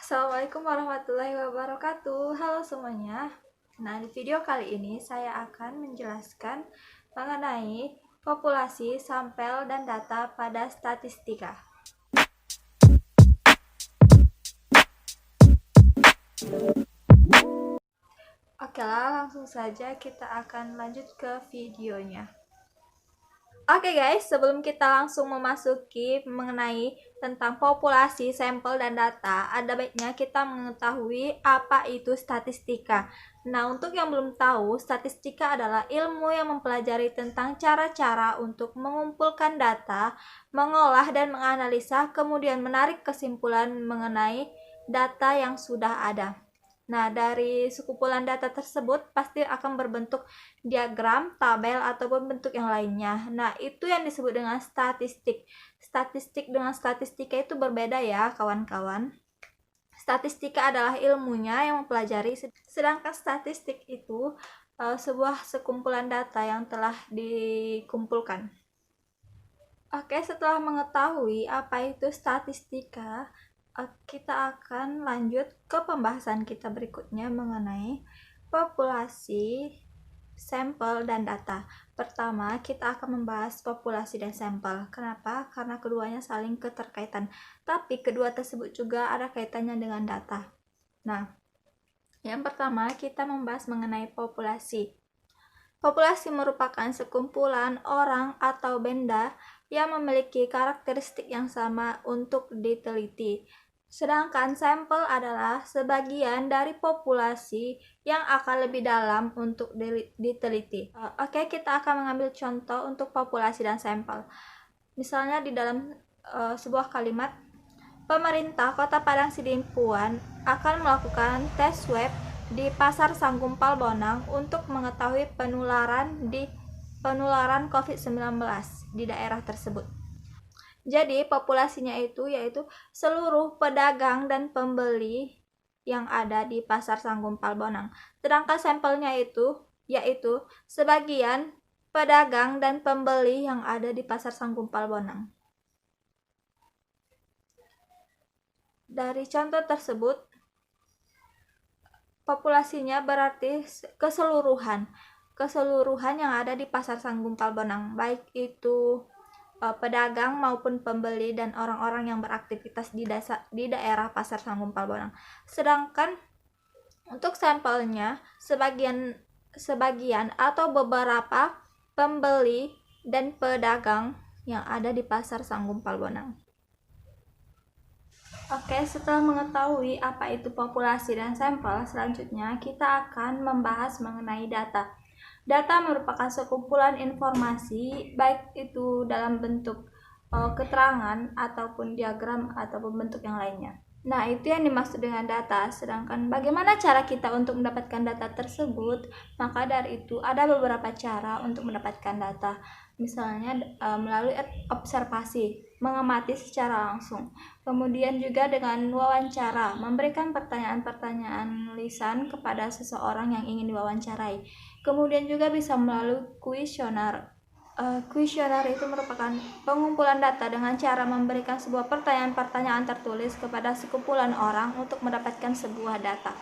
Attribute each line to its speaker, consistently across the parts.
Speaker 1: Assalamualaikum warahmatullahi wabarakatuh. Halo semuanya. Nah, di video kali ini saya akan menjelaskan mengenai populasi, sampel, dan data pada statistika. Oke lah, langsung saja kita akan lanjut ke videonya. Oke guys, sebelum kita langsung memasuki mengenai tentang populasi, sampel, dan data, ada baiknya kita mengetahui apa itu statistika. Nah, untuk yang belum tahu, statistika adalah ilmu yang mempelajari tentang cara-cara untuk mengumpulkan data, mengolah dan menganalisa, kemudian menarik kesimpulan mengenai data yang sudah ada. Nah, dari sekumpulan data tersebut pasti akan berbentuk diagram, tabel, ataupun bentuk yang lainnya. Nah, itu yang disebut dengan statistik. Statistik dengan statistika itu berbeda ya, kawan-kawan. Statistika adalah ilmunya yang mempelajari, sedangkan statistik itu sebuah sekumpulan data yang telah dikumpulkan. Oke, setelah mengetahui apa itu statistika, kita akan lanjut ke pembahasan kita berikutnya mengenai populasi, sampel, dan data. Pertama, kita akan membahas populasi dan sampel. Kenapa? Karena keduanya saling keterkaitan. Tapi kedua tersebut juga ada kaitannya dengan data. Nah, yang pertama kita membahas mengenai populasi. Populasi merupakan sekumpulan orang atau benda yang memiliki karakteristik yang sama untuk diteliti. Sedangkan sampel adalah sebagian dari populasi yang akan lebih dalam untuk diteliti. Oke, kita akan mengambil contoh untuk populasi dan sampel. Misalnya di dalam sebuah kalimat, pemerintah Kota Padang Sidimpuan akan melakukan tes swab di Pasar Sanggumpal Bonang untuk mengetahui penularan COVID-19 di daerah tersebut. Jadi populasinya itu yaitu seluruh pedagang dan pembeli yang ada di Pasar Sanggumpal Bonang. Sedangkan sampelnya itu yaitu sebagian pedagang dan pembeli yang ada di Pasar Sanggumpal Bonang. Dari contoh tersebut, populasinya berarti keseluruhan yang ada di Pasar Sanggumpal Bonang, baik itu pedagang maupun pembeli dan orang-orang yang beraktivitas di daerah Pasar Sanggumpal Bonang. Sedangkan untuk sampelnya sebagian atau beberapa pembeli dan pedagang yang ada di Pasar Sanggumpal Bonang. Oke, setelah mengetahui apa itu populasi dan sampel, selanjutnya kita akan membahas mengenai data. Data merupakan sekumpulan informasi, baik itu dalam bentuk keterangan, ataupun diagram, ataupun bentuk yang lainnya. Nah, itu yang dimaksud dengan data. Sedangkan bagaimana cara kita untuk mendapatkan data tersebut? Maka dari itu ada beberapa cara untuk mendapatkan data. Misalnya melalui observasi, mengamati secara langsung. Kemudian juga dengan wawancara, memberikan pertanyaan-pertanyaan lisan kepada seseorang yang ingin diwawancarai. Kemudian juga bisa melalui kuesioner. Kuesioner itu merupakan pengumpulan data dengan cara memberikan sebuah pertanyaan-pertanyaan tertulis kepada sekumpulan orang untuk mendapatkan sebuah data.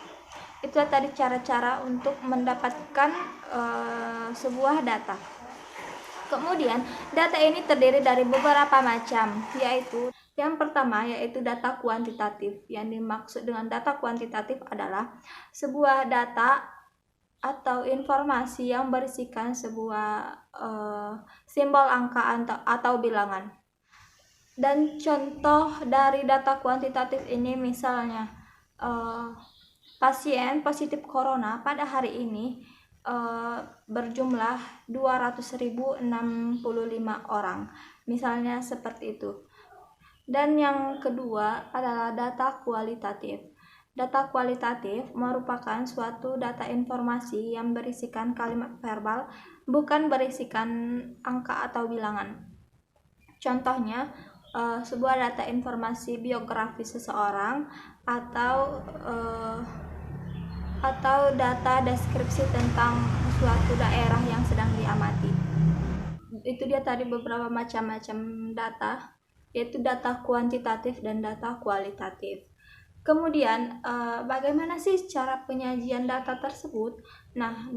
Speaker 1: Itulah tadi cara-cara untuk mendapatkan sebuah data. Kemudian data ini terdiri dari beberapa macam, yaitu yang pertama yaitu data kuantitatif. Yang dimaksud dengan data kuantitatif adalah sebuah data atau informasi yang berisikan sebuah simbol angka atau bilangan. Dan contoh dari data kuantitatif ini misalnya pasien positif corona pada hari ini berjumlah 200.065 orang, misalnya seperti itu. Dan yang kedua adalah data kualitatif. Data kualitatif merupakan suatu data informasi yang berisikan kalimat verbal, bukan berisikan angka atau bilangan. Contohnya, sebuah data informasi biografi seseorang atau data deskripsi tentang suatu daerah yang sedang diamati. Itu dia tadi beberapa macam-macam data, yaitu data kuantitatif dan data kualitatif. Kemudian, bagaimana sih cara penyajian data tersebut? Nah,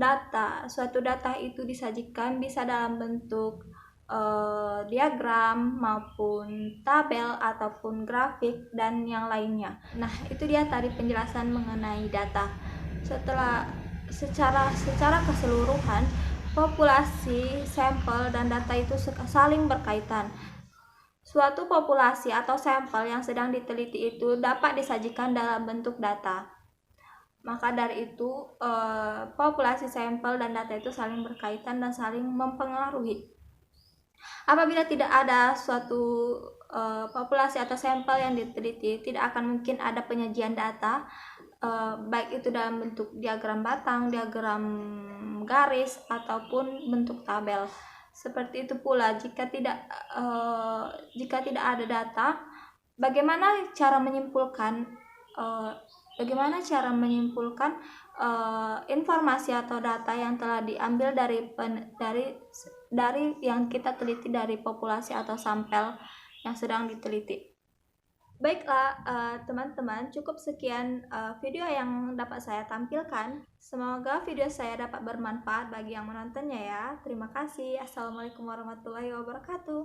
Speaker 1: suatu data itu disajikan bisa dalam bentuk diagram maupun tabel ataupun grafik dan yang lainnya. Nah, itu dia tadi penjelasan mengenai data. Secara keseluruhan, populasi, sampel, dan data itu saling berkaitan. Suatu populasi atau sampel yang sedang diteliti itu dapat disajikan dalam bentuk data. Maka dari itu, populasi, sampel, dan data itu saling berkaitan dan saling mempengaruhi. Apabila tidak ada suatu populasi atau sampel yang diteliti, tidak akan mungkin ada penyajian data, baik itu dalam bentuk diagram batang, diagram garis, ataupun bentuk tabel. Seperti itu pula jika tidak ada data, bagaimana cara menyimpulkan informasi atau data yang telah diambil dari yang kita teliti dari populasi atau sampel yang sedang diteliti. Baiklah teman-teman, cukup sekian video yang dapat saya tampilkan. Semoga video saya dapat bermanfaat bagi yang menontonnya ya. Terima kasih. Assalamualaikum warahmatullahi wabarakatuh.